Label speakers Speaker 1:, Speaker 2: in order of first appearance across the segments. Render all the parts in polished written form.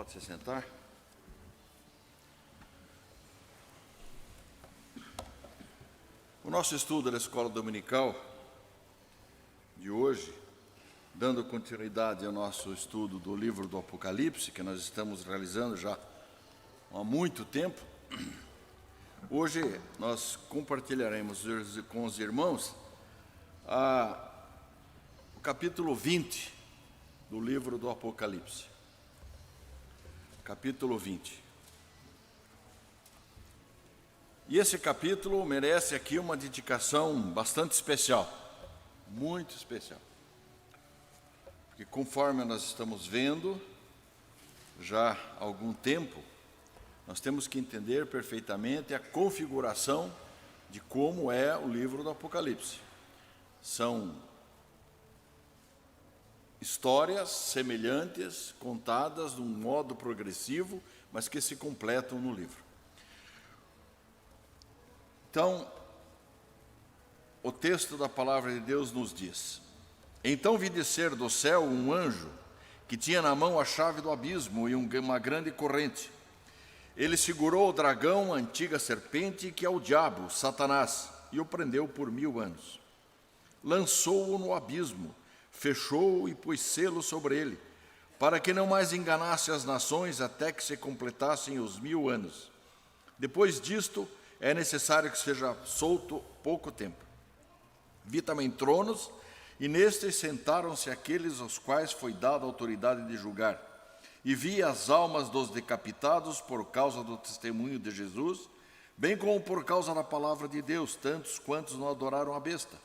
Speaker 1: pode se sentar. O nosso estudo da Escola Dominical de hoje, dando continuidade ao nosso estudo do livro do Apocalipse, que nós estamos realizando já há muito tempo, hoje nós compartilharemos com os irmãos o capítulo 20 do livro do Apocalipse. Capítulo 20. E esse capítulo merece aqui uma dedicação bastante especial, muito especial. Porque conforme nós estamos vendo, já há algum tempo, nós temos que entender perfeitamente a configuração de como é o livro do Apocalipse. São histórias semelhantes, contadas de um modo progressivo, mas que se completam no livro. Então, o texto da palavra de Deus nos diz: Então vi descer do céu um anjo que tinha na mão a chave do abismo e uma grande corrente. Ele segurou o dragão, a antiga serpente, que é o diabo, Satanás, e o prendeu por 1000 anos. Lançou-o no abismo, fechou-o e pôs selo sobre ele, para que não mais enganasse as nações até que se completassem os 1000 anos. Depois disto, é necessário que seja solto pouco tempo. Vi também tronos, e nestes sentaram-se aqueles aos quais foi dada a autoridade de julgar. E vi as almas dos decapitados por causa do testemunho de Jesus, bem como por causa da palavra de Deus, tantos quantos não adoraram a besta,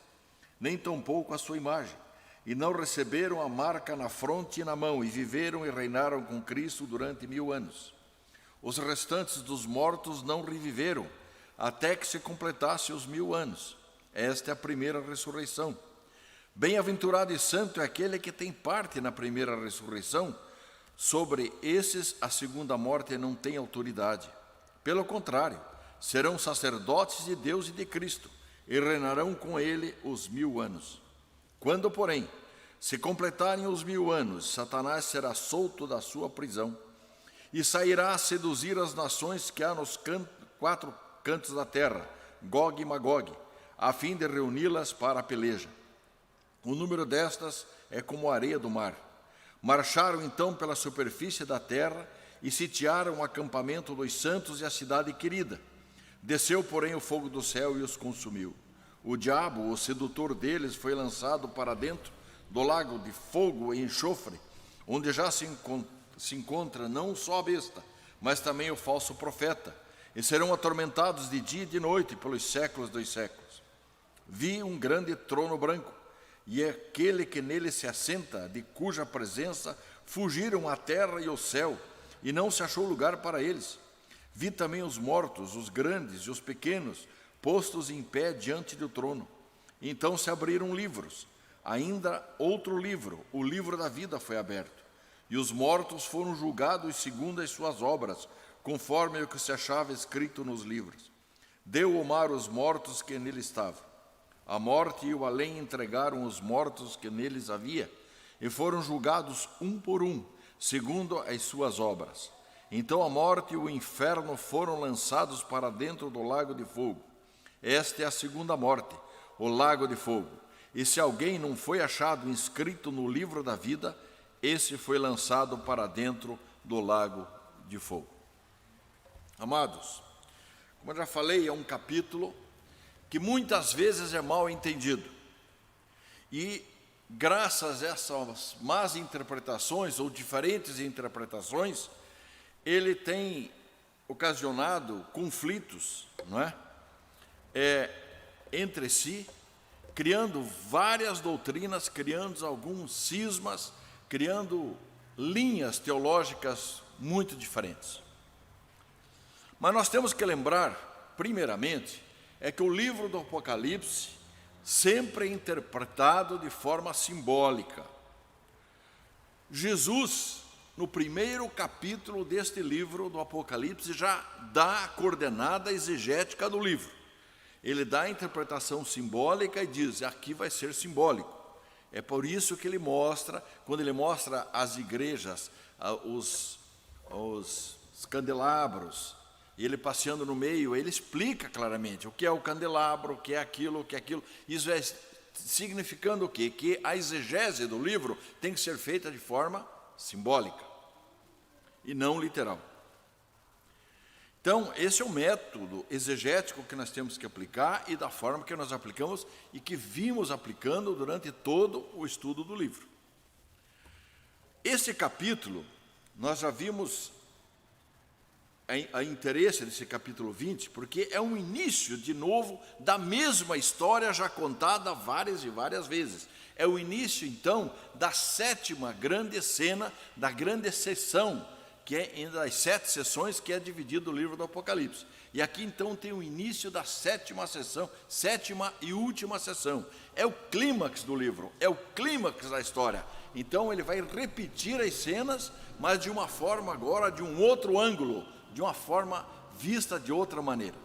Speaker 1: nem tampouco a sua imagem, e não receberam a marca na fronte e na mão, e viveram e reinaram com Cristo durante 1000 anos. Os restantes dos mortos não reviveram, até que se completasse os 1000 anos. Esta é a primeira ressurreição. Bem-aventurado e santo é aquele que tem parte na primeira ressurreição. Sobre esses a segunda morte não tem autoridade. Pelo contrário, serão sacerdotes de Deus e de Cristo, e reinarão com ele os 1000 anos. Quando, porém, se completarem os 1000 anos, Satanás será solto da sua prisão, e sairá a seduzir as nações que há nos 4 cantos da terra, Gog e Magog, a fim de reuni-las para a peleja. O número destas é como a areia do mar. Marcharam então pela superfície da terra e sitiaram o acampamento dos santos e a cidade querida. Desceu, porém, o fogo do céu e os consumiu. O diabo, o sedutor deles, foi lançado para dentro do lago de fogo e enxofre, onde já se encontra não só a besta, mas também o falso profeta, e serão atormentados de dia e de noite pelos séculos dos séculos. Vi um grande trono branco, e aquele que nele se assenta, de cuja presença fugiram a terra e o céu, e não se achou lugar para eles. Vi também os mortos, os grandes e os pequenos, postos em pé diante do trono. Então se abriram livros. Ainda outro livro, o livro da vida, foi aberto. E os mortos foram julgados segundo as suas obras, conforme o que se achava escrito nos livros. Deu o mar os mortos que nele estavam. A morte e o além entregaram os mortos que neles havia, e foram julgados um por um, segundo as suas obras. Então a morte e o inferno foram lançados para dentro do lago de fogo. Esta é a segunda morte, o lago de fogo. E se alguém não foi achado inscrito no livro da vida, esse foi lançado para dentro do lago de fogo. Amados, como eu já falei, é um capítulo que muitas vezes é mal entendido. E graças a essas más interpretações ou diferentes interpretações, ele tem ocasionado conflitos, não é? Entre si, criando várias doutrinas, criando alguns cismas, criando linhas teológicas muito diferentes. Mas nós temos que lembrar, primeiramente, é que o livro do Apocalipse sempre é interpretado de forma simbólica. Jesus, no primeiro capítulo deste livro do Apocalipse, já dá a coordenada exegética do livro. Ele dá a interpretação simbólica e diz: aqui vai ser simbólico. É por isso que ele mostra, quando ele mostra as igrejas, os candelabros, e ele passeando no meio, ele explica claramente o que é o candelabro, o que é aquilo, Isso é significando o quê? Que a exegese do livro tem que ser feita de forma simbólica e não literal. Então, esse é o método exegético que nós temos que aplicar e da forma que nós aplicamos e que vimos aplicando durante todo o estudo do livro. Esse capítulo, nós já vimos a interesse desse capítulo 20, porque é um início, de novo, da mesma história já contada várias e várias vezes. É o início, então, da 7ª grande cena, da grande sessão, que é das 7 sessões que é dividido o livro do Apocalipse. E aqui, então, tem o início da 7ª sessão, 7ª e última sessão. É o clímax do livro, é o clímax da história. Então, ele vai repetir as cenas, mas de uma forma agora, de um outro ângulo, de uma forma vista de outra maneira.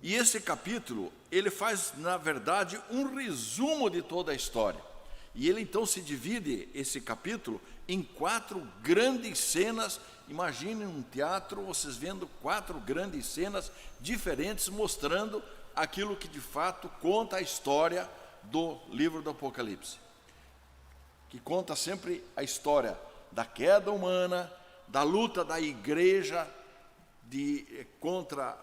Speaker 1: E esse capítulo, ele faz, na verdade, um resumo de toda a história. E ele, então, se divide, esse capítulo, em 4 grandes cenas. Imaginem um teatro, vocês vendo 4 grandes cenas diferentes, mostrando aquilo que, de fato, conta a história do livro do Apocalipse. Que conta sempre a história da queda humana, da luta da igreja contra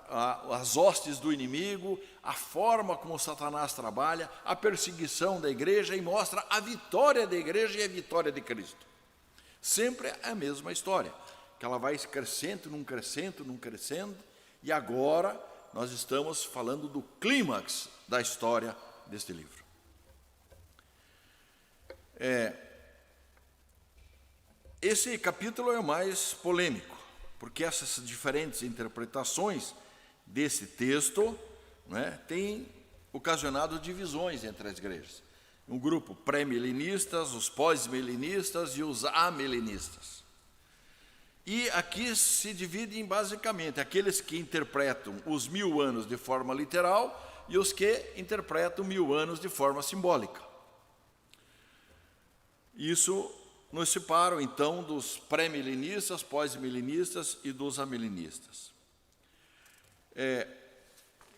Speaker 1: as hostes do inimigo, a forma como Satanás trabalha, a perseguição da igreja, e mostra a vitória da igreja e a vitória de Cristo. Sempre é a mesma história, que ela vai crescendo, e agora nós estamos falando do clímax da história deste livro. Esse capítulo é o mais polêmico, porque essas diferentes interpretações desse texto, têm ocasionado divisões entre as igrejas. Um grupo pré-milenistas, os pós-milenistas e os amilenistas. E aqui se dividem basicamente aqueles que interpretam os 1000 anos de forma literal e os que interpretam 1000 anos de forma simbólica. Isso nos separam, então, dos pré-milenistas, pós-milenistas e dos amilenistas.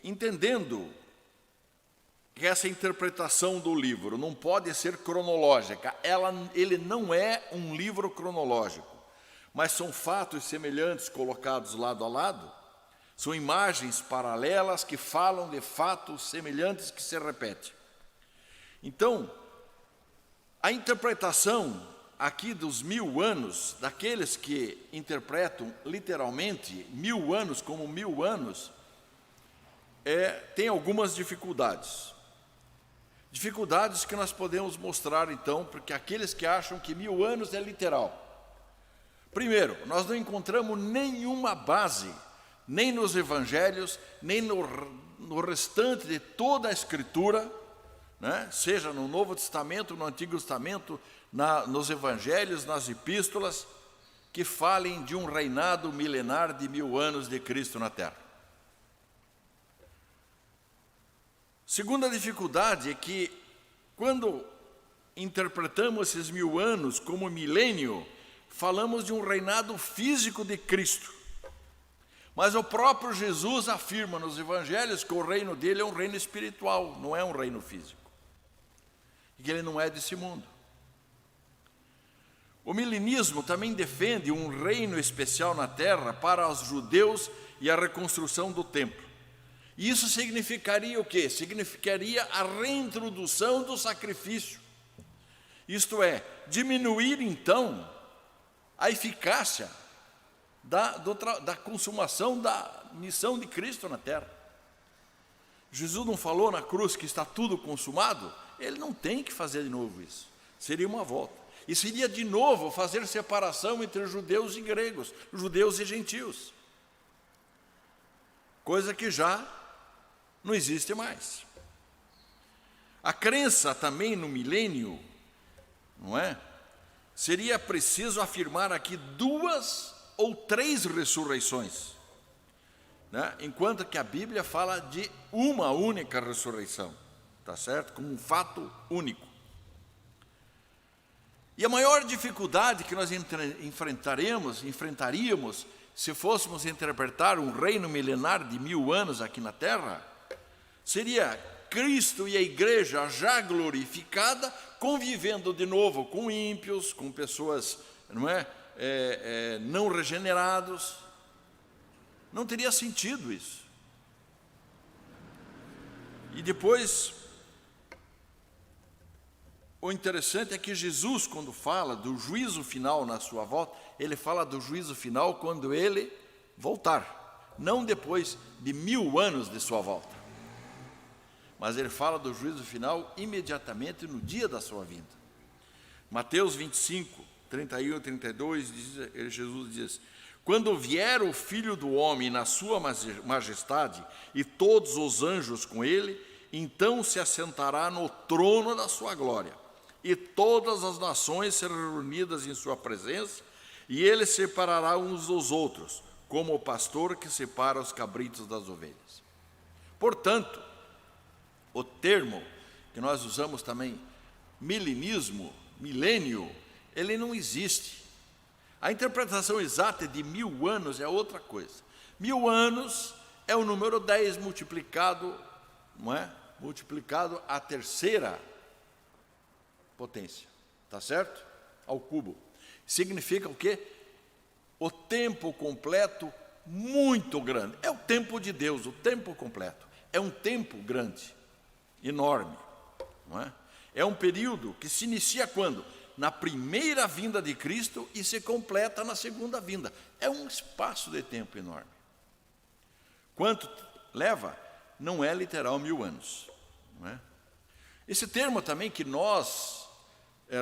Speaker 1: Entendendo que essa interpretação do livro não pode ser cronológica, ele não é um livro cronológico, mas são fatos semelhantes colocados lado a lado, são imagens paralelas que falam de fatos semelhantes que se repetem. Então, a interpretação aqui dos 1000 anos, daqueles que interpretam literalmente 1000 anos como 1000 anos, tem algumas dificuldades. Dificuldades que nós podemos mostrar, então, porque aqueles que acham que 1000 anos é literal. Primeiro, nós não encontramos nenhuma base, nem nos evangelhos, nem no restante de toda a Escritura, seja no Novo Testamento, no Antigo Testamento, nos evangelhos, nas epístolas, que falem de um reinado milenar de 1000 anos de Cristo na terra. Segunda dificuldade é que, quando interpretamos esses 1000 anos como milênio, falamos de um reinado físico de Cristo. Mas o próprio Jesus afirma nos evangelhos que o reino dele é um reino espiritual, não é um reino físico. E que ele não é desse mundo. O milenismo também defende um reino especial na terra para os judeus e a reconstrução do templo. E isso significaria o quê? Significaria a reintrodução do sacrifício. Isto é, diminuir então a eficácia da consumação da missão de Cristo na terra. Jesus não falou na cruz que está tudo consumado? Ele não tem que fazer de novo isso. Seria uma volta. E seria de novo fazer separação entre judeus e gregos, judeus e gentios. Coisa que já não existe mais. A crença também no milênio, não é? Seria preciso afirmar aqui 2 ou 3 ressurreições, enquanto que a Bíblia fala de uma única ressurreição, tá certo? Como um fato único. E a maior dificuldade que nós enfrentaríamos se fôssemos interpretar um reino milenar de 1000 anos aqui na Terra, seria Cristo e a igreja já glorificada, convivendo de novo com ímpios, com pessoas não regenerados. Não teria sentido isso. E depois, o interessante é que Jesus, quando fala do juízo final na sua volta, ele fala do juízo final quando ele voltar, não depois de 1000 anos de sua volta. Mas ele fala do juízo final imediatamente no dia da sua vinda. Mateus 25, 31 e 32, Jesus diz: quando vier o Filho do Homem na sua majestade e todos os anjos com ele, então se assentará no trono da sua glória, e todas as nações serão reunidas em sua presença, e ele separará uns dos outros, como o pastor que separa os cabritos das ovelhas. Portanto, o termo que nós usamos também, milenismo, milênio, ele não existe. A interpretação exata de 1000 anos é outra coisa. 1000 anos é o número 10 multiplicado, multiplicado à terceira potência, tá certo? Ao cubo. Significa o quê? O tempo completo muito grande. É o tempo de Deus, o tempo completo. É um tempo grande, enorme, não é? É um período que se inicia quando? Na primeira vinda de Cristo e se completa na segunda vinda. É um espaço de tempo enorme. Quanto leva? Não é literal 1000 anos. Não é? Esse termo também que nós,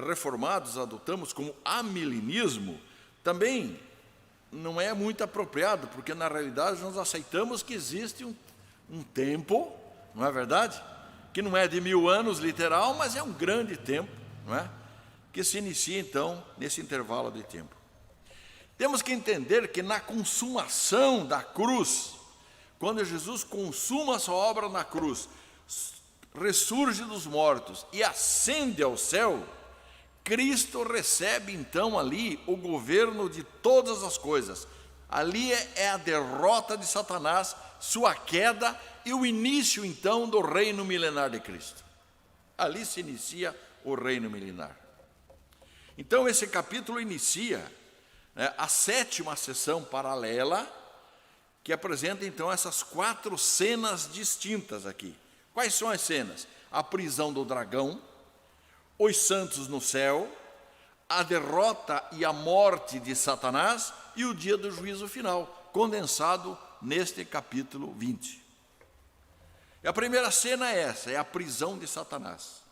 Speaker 1: reformados, adotamos como amilenismo, também não é muito apropriado, porque na realidade nós aceitamos que existe um tempo, não é verdade? Que não é de 1000 anos literal, mas é um grande tempo, não é? Que se inicia, então, nesse intervalo de tempo. Temos que entender que na consumação da cruz, quando Jesus consuma a sua obra na cruz, ressurge dos mortos e ascende ao céu, Cristo recebe, então, ali o governo de todas as coisas. Ali é a derrota de Satanás, sua queda e o início, então, do reino milenar de Cristo. Ali se inicia o reino milenar. Então, esse capítulo inicia a 7ª sessão paralela, que apresenta, então, essas 4 cenas distintas aqui. Quais são as cenas? A prisão do dragão, os santos no céu, a derrota e a morte de Satanás e o dia do juízo final, condensado neste capítulo 20. E a primeira cena é essa, é a prisão de Satanás,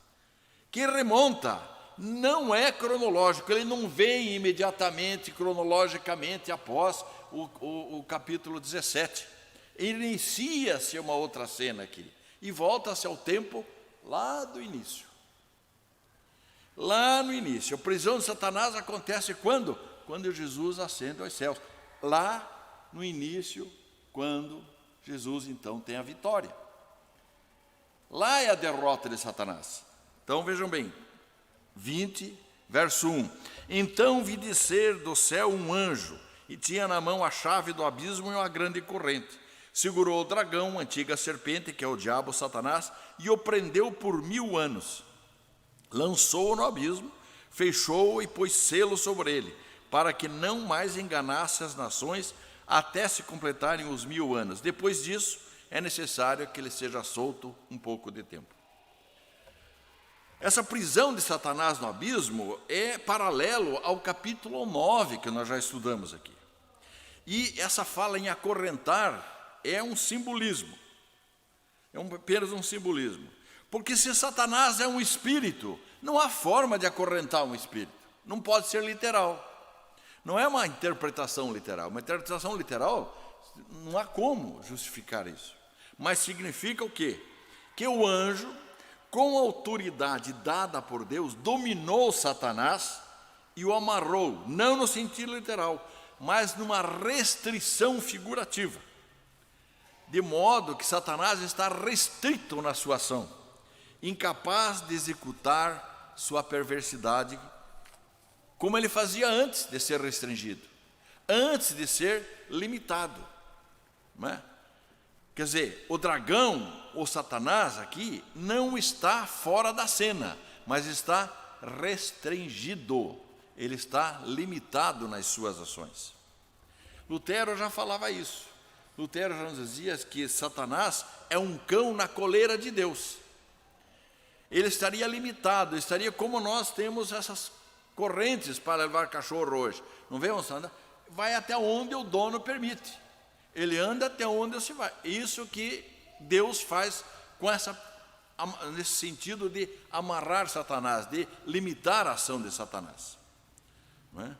Speaker 1: que remonta, não é cronológico, ele não vem imediatamente, cronologicamente, após o capítulo 17. Inicia-se uma outra cena aqui, e volta-se ao tempo lá do início. Lá no início, a prisão de Satanás acontece quando? Quando Jesus ascende aos céus. Lá no início, quando Jesus então tem a vitória. Lá é a derrota de Satanás. Então vejam bem, 20, verso 1. Então vi descer do céu um anjo, e tinha na mão a chave do abismo e uma grande corrente. Segurou o dragão, a antiga serpente, que é o diabo, Satanás, e o prendeu por 1000 anos. Lançou-o no abismo, fechou-o e pôs selo sobre ele, para que não mais enganasse as nações até se completarem os 1000 anos. Depois disso, é necessário que ele seja solto um pouco de tempo. Essa prisão de Satanás no abismo é paralelo ao capítulo 9, que nós já estudamos aqui. E essa fala em acorrentar é um simbolismo. É apenas um simbolismo. Porque se Satanás é um espírito, não há forma de acorrentar um espírito. Não pode ser literal. Não é uma interpretação literal. Uma interpretação literal, não há como justificar isso. Mas significa o quê? Que o anjo, com a autoridade dada por Deus, dominou Satanás e o amarrou, não no sentido literal, mas numa restrição figurativa. De modo que Satanás está restrito na sua ação, incapaz de executar sua perversidade como ele fazia antes de ser restringido, antes de ser limitado, não é? Quer dizer, o dragão, ou Satanás aqui, não está fora da cena, mas está restringido, ele está limitado nas suas ações. Lutero já falava isso. Lutero já nos dizia que Satanás é um cão na coleira de Deus. Ele estaria limitado, estaria como nós temos essas correntes para levar cachorro hoje. Não vê, moçada? Vai até onde o dono permite. Ele anda até onde se vai. Isso que Deus faz nesse sentido de amarrar Satanás, de limitar a ação de Satanás. Não é?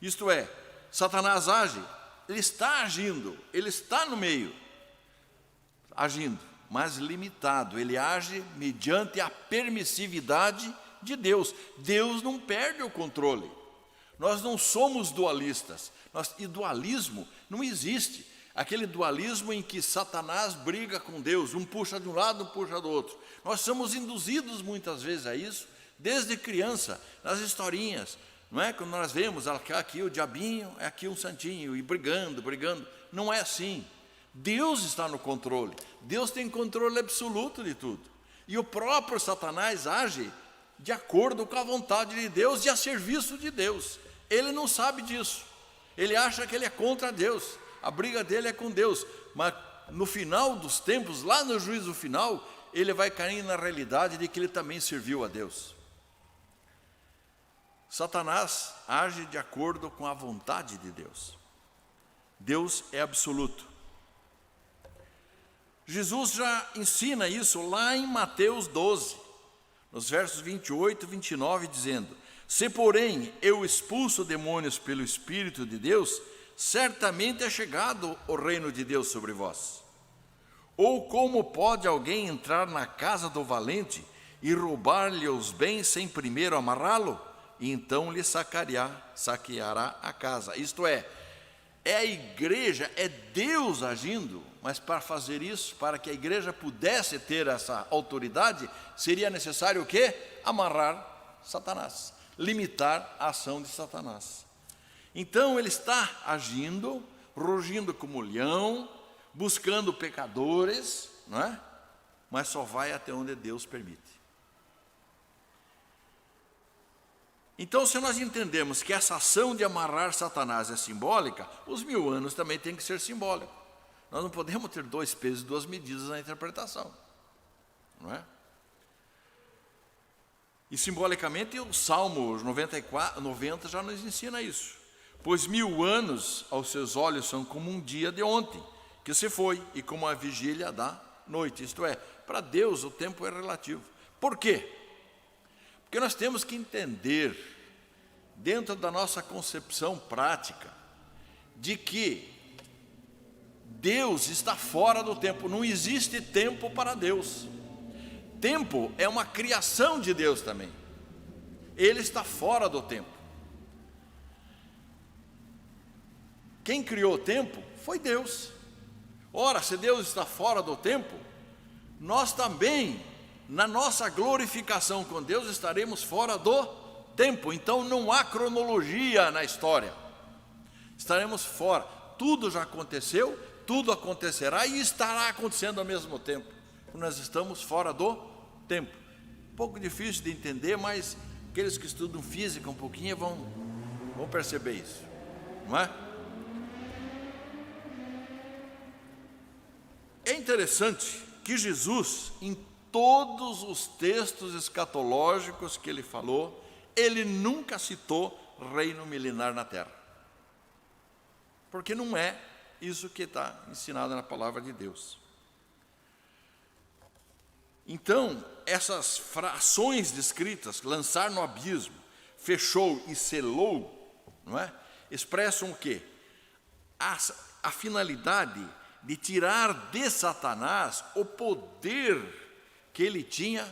Speaker 1: Isto é, Satanás age, ele está agindo, ele está no meio, agindo, mas limitado. Ele age mediante a permissividade de Deus. Deus não perde o controle. Nós não somos dualistas. E dualismo não existe. Aquele dualismo em que Satanás briga com Deus, um puxa de um lado, um puxa do outro. Nós somos induzidos muitas vezes a isso, desde criança, nas historinhas. Não é? Quando nós vemos aqui o diabinho, é aqui um santinho, e brigando. Não é assim. Deus está no controle. Deus tem controle absoluto de tudo. E o próprio Satanás age de acordo com a vontade de Deus e a serviço de Deus. Ele não sabe disso. Ele acha que ele é contra Deus. A briga dele é com Deus. Mas no final dos tempos, lá no juízo final, ele vai cair na realidade de que ele também serviu a Deus. Satanás age de acordo com a vontade de Deus. Deus é absoluto. Jesus já ensina isso lá em Mateus 12, nos versos 28 e 29, dizendo: se, porém, eu expulso demônios pelo Espírito de Deus, certamente é chegado o reino de Deus sobre vós. Ou como pode alguém entrar na casa do valente e roubar-lhe os bens sem primeiro amarrá-lo? E então lhe saqueará a casa. Isto é a igreja, é Deus agindo, mas para fazer isso, para que a igreja pudesse ter essa autoridade, seria necessário o quê? Amarrar Satanás, limitar a ação de Satanás. Então ele está agindo, rugindo como leão, buscando pecadores, não é? Mas só vai até onde Deus permite. Então, se nós entendemos que essa ação de amarrar Satanás é simbólica, os 1000 anos também tem que ser simbólico. Nós não podemos ter 2 pesos e 2 medidas na interpretação, não é? E simbolicamente o Salmo 90 já nos ensina isso. Pois 1000 anos aos seus olhos são como um dia de ontem, que se foi, e como a vigília da noite. Isto é, para Deus o tempo é relativo. Por quê? Porque nós temos que entender, dentro da nossa concepção prática, de que Deus está fora do tempo. Não existe tempo para Deus. Tempo é uma criação de Deus também. Ele está fora do tempo. Quem criou o tempo foi Deus. Ora, se Deus está fora do tempo, nós também, na nossa glorificação com Deus, estaremos fora do tempo. Então não há cronologia na história. Estaremos fora. Tudo já aconteceu, tudo acontecerá e estará acontecendo ao mesmo tempo. Nós estamos fora do tempo. Um pouco difícil de entender, mas aqueles que estudam física um pouquinho vão perceber isso, não é? É interessante que Jesus, em todos os textos escatológicos que ele falou, ele nunca citou reino milenar na terra. Porque não é isso que está ensinado na palavra de Deus. Então, essas frações descritas, lançar no abismo, fechou e selou, não é? Expressam o quê? A finalidade de tirar de Satanás o poder que ele tinha,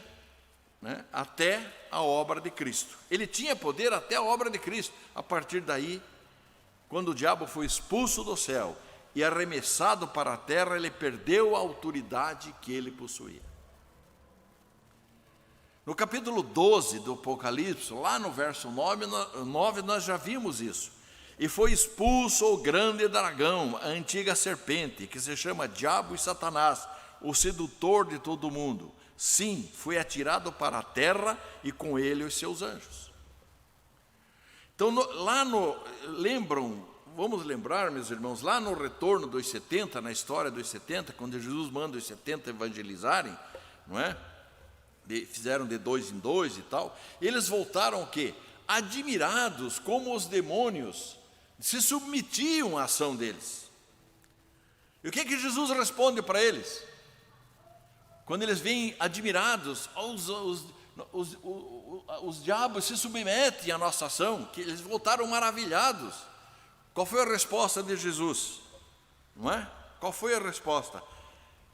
Speaker 1: né, até a obra de Cristo. Ele tinha poder até a obra de Cristo. A partir daí, quando o diabo foi expulso do céu e arremessado para a terra, ele perdeu a autoridade que ele possuía. No capítulo 12 do Apocalipse, lá no verso 9, nós já vimos isso. E foi expulso o grande dragão, a antiga serpente, que se chama Diabo e Satanás, o sedutor de todo mundo. Sim, foi atirado para a terra e com ele os seus anjos. Então, vamos lembrar, meus irmãos, lá no retorno dos 70, na história dos 70, quando Jesus manda os 70 evangelizarem, não é? Fizeram de 2 em 2 e tal, eles voltaram o quê? Admirados como os demônios se submetiam à ação deles. E o que Jesus responde para eles? Quando eles vêm admirados, os diabos se submetem à nossa ação, que eles voltaram maravilhados. Qual foi a resposta de Jesus? Não é? Qual foi a resposta?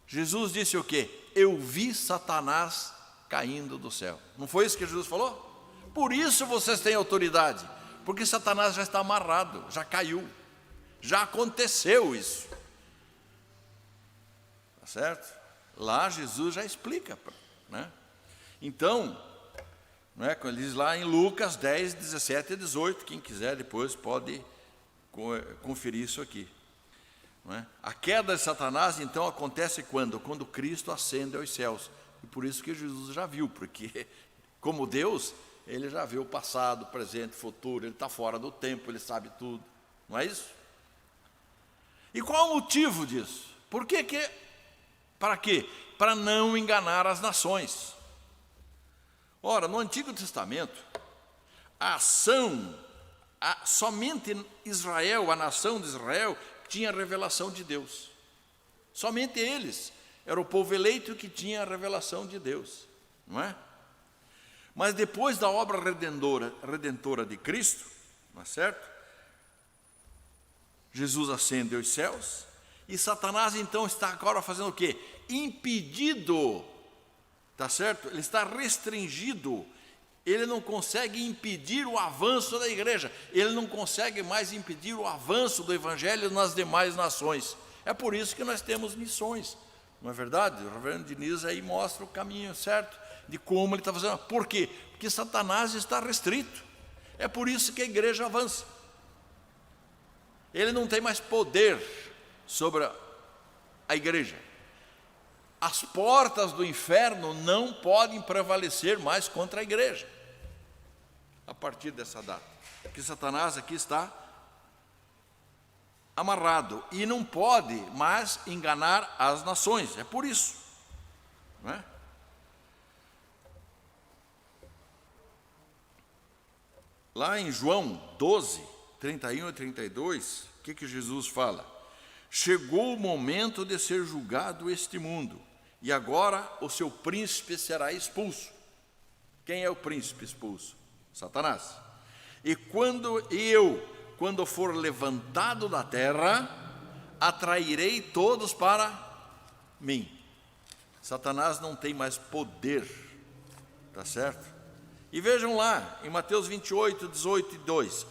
Speaker 1: Jesus disse o quê? Eu vi Satanás caindo do céu. Não foi isso que Jesus falou? Por isso vocês têm autoridade, porque Satanás já está amarrado, já caiu, já aconteceu isso. Tá certo? Lá Jesus já explica, né? Então, não é? Quando ele diz lá em Lucas 10, 17 e 18, quem quiser depois pode conferir isso aqui. Não é? A queda de Satanás, então, acontece quando? Quando Cristo ascende aos céus. E por isso que Jesus já viu, porque como Deus, ele já viu o passado, presente, futuro, ele está fora do tempo, ele sabe tudo. Não é isso? E qual o motivo disso? Por que para quê? Para não enganar as nações. Ora, no Antigo Testamento, a ação, somente Israel, a nação de Israel, tinha a revelação de Deus. Somente eles, era o povo eleito que tinha a revelação de Deus, não é? Mas depois da obra redentora de Cristo, não é certo? Jesus ascende aos céus, e Satanás então está agora fazendo o quê? Impedido, tá certo? Ele está restringido, ele não consegue impedir o avanço da igreja, ele não consegue mais impedir o avanço do evangelho nas demais nações. É por isso que nós temos missões, não é verdade? O reverendo Diniz aí mostra o caminho certo de como ele está fazendo. Por quê? Porque Satanás está restrito. É por isso que a igreja avança. Ele não tem mais poder sobre a igreja. As portas do inferno não podem prevalecer mais contra a igreja a partir dessa data, porque Satanás aqui está amarrado e não pode mais enganar as nações. É por isso, não é? Lá em João 12, 31 e 32, o que Jesus fala? Chegou o momento de ser julgado este mundo, e agora o seu príncipe será expulso. Quem é o príncipe expulso? Satanás. E quando for levantado da terra, atrairei todos para mim. Satanás não tem mais poder, tá certo? E vejam lá, em Mateus 28, 18 e 2.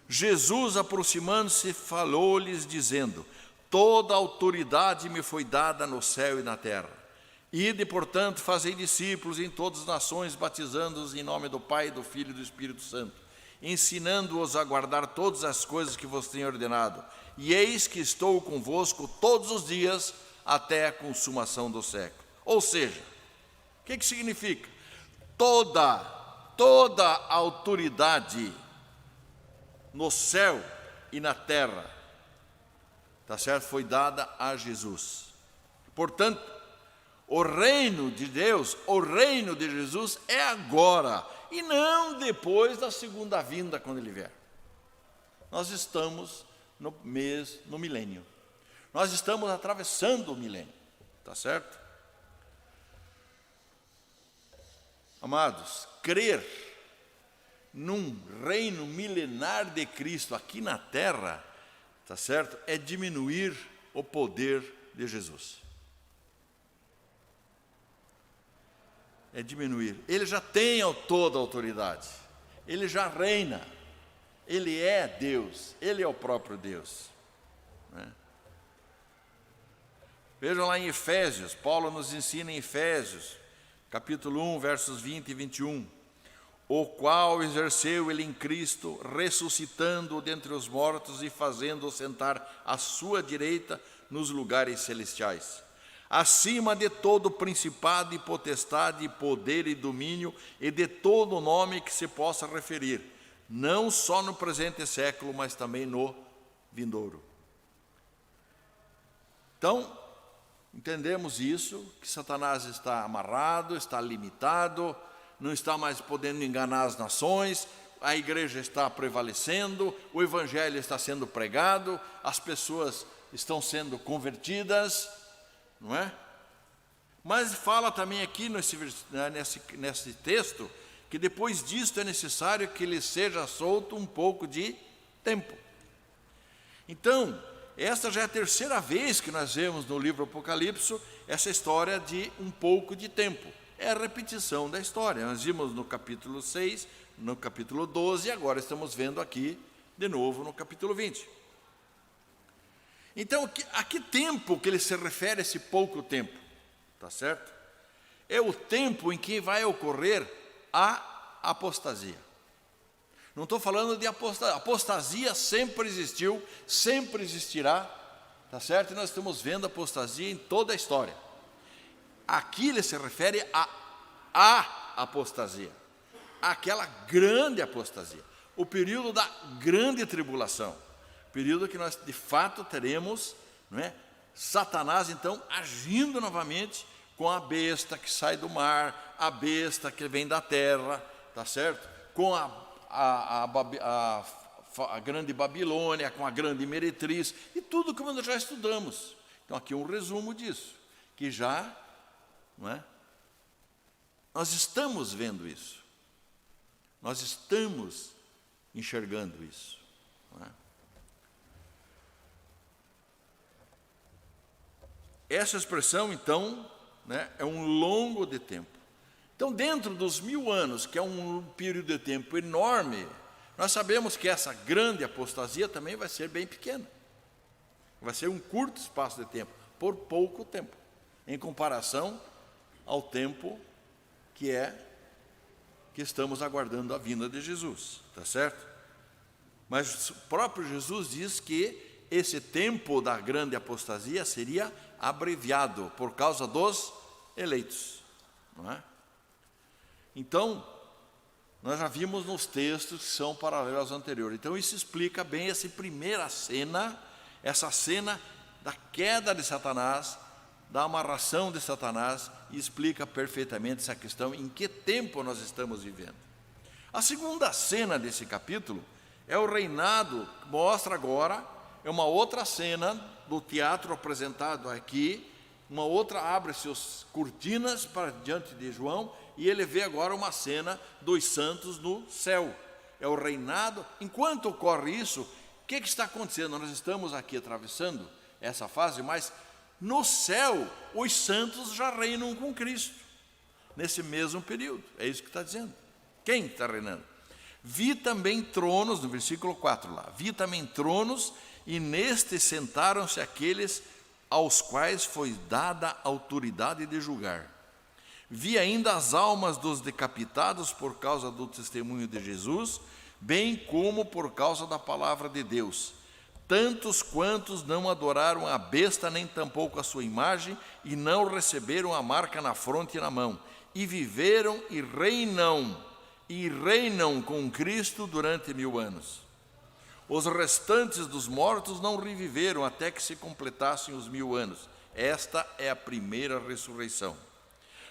Speaker 1: Jesus, aproximando-se, falou-lhes, dizendo: toda autoridade me foi dada no céu e na terra. Ide, portanto, fazei discípulos em todas as nações, batizando-os em nome do Pai, do Filho e do Espírito Santo, ensinando-os a guardar todas as coisas que vos tenho ordenado. E eis que estou convosco todos os dias, até a consumação do século. Ou seja, o que significa? Toda autoridade no céu e na terra, tá certo? Foi dada a Jesus. Portanto, o reino de Deus, o reino de Jesus é agora e não depois da segunda vinda, quando ele vier. Nós estamos no milênio. Nós estamos atravessando o milênio, tá certo? Amados, crer num reino milenar de Cristo aqui na terra, tá certo? É diminuir o poder de Jesus. É diminuir. Ele já tem toda a autoridade. Ele já reina. Ele é Deus. Ele é o próprio Deus, né? Vejam lá em Efésios, Paulo nos ensina em Efésios, capítulo 1, versos 20 e 21. O qual exerceu ele em Cristo, ressuscitando-o dentre os mortos e fazendo-o sentar à sua direita nos lugares celestiais, acima de todo principado e potestade, e poder e domínio, e de todo nome que se possa referir, não só no presente século, mas também no vindouro. Então, entendemos isso, que Satanás está amarrado, está limitado, não está mais podendo enganar as nações, a igreja está prevalecendo, o evangelho está sendo pregado, as pessoas estão sendo convertidas, não é? Mas fala também aqui nesse texto que depois disto é necessário que lhe seja solto um pouco de tempo. Então, esta já é a terceira vez que nós vemos no livro Apocalipse essa história de um pouco de tempo. É a repetição da história. Nós vimos no capítulo 6, no capítulo 12, e agora estamos vendo aqui de novo no capítulo 20. Então, a que tempo que ele se refere, esse pouco tempo? Tá certo? É o tempo em que vai ocorrer a apostasia. Não estou falando de apostasia. Apostasia sempre existiu, sempre existirá, tá certo? E nós estamos vendo apostasia em toda a história. Aqui ele se refere à apostasia, aquela grande apostasia, o período da grande tribulação, período que nós de fato teremos, não é? Satanás então agindo novamente com a besta que sai do mar, a besta que vem da terra, tá certo? Com a grande Babilônia, com a grande meretriz, e tudo como nós já estudamos. Então aqui um resumo disso, que já, não é? Nós estamos vendo isso, nós estamos enxergando isso, não é? Essa expressão, então, né, é um longo de tempo. Então, dentro dos 1000 anos, que é um período de tempo enorme, nós sabemos que essa grande apostasia também vai ser bem pequena. Vai ser um curto espaço de tempo, por pouco tempo, em comparação ao tempo que estamos aguardando a vinda de Jesus, tá certo? Mas o próprio Jesus diz que esse tempo da grande apostasia seria abreviado por causa dos eleitos, não é? Então, nós já vimos nos textos que são paralelos aos anteriores. Então, isso explica bem essa primeira cena, essa cena da queda de Satanás, da amarração de Satanás, e explica perfeitamente essa questão, em que tempo nós estamos vivendo. A segunda cena desse capítulo é o reinado, que mostra agora, é uma outra cena do teatro apresentado aqui, uma outra, abre-se as cortinas para diante de João, e ele vê agora uma cena dos santos no céu. É o reinado. Enquanto ocorre isso, o que está acontecendo? Nós estamos aqui atravessando essa fase, mas no céu os santos já reinam com Cristo, nesse mesmo período. É isso que está dizendo. Quem está reinando? Vi também tronos, no versículo 4 lá, vi também tronos, e nestes sentaram-se aqueles aos quais foi dada a autoridade de julgar. Vi ainda as almas dos decapitados por causa do testemunho de Jesus, bem como por causa da palavra de Deus, tantos quantos não adoraram a besta, nem tampouco a sua imagem, e não receberam a marca na fronte e na mão, e viveram e reinam com Cristo durante 1000 anos. Os restantes dos mortos não reviveram até que se completassem os 1000 anos. Esta é a primeira ressurreição.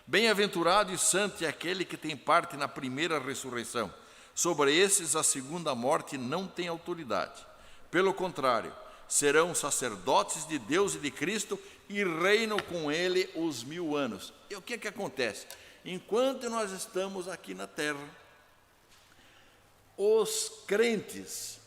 Speaker 1: Bem-aventurado e santo é aquele que tem parte na primeira ressurreição. Sobre esses a segunda morte não tem autoridade. Pelo contrário, serão sacerdotes de Deus e de Cristo e reinam com ele os 1000 anos. E o que acontece? Enquanto nós estamos aqui na terra, os crentes,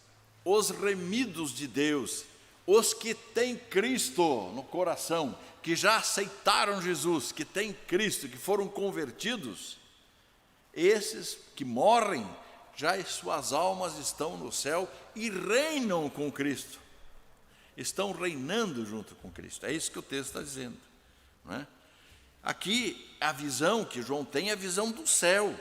Speaker 1: os remidos de Deus, os que têm Cristo no coração, que já aceitaram Jesus, que têm Cristo, que foram convertidos, esses que morrem, já suas almas estão no céu e reinam com Cristo. Estão reinando junto com Cristo. É isso que o texto está dizendo, não é? Aqui, a visão que João tem é a visão do céu.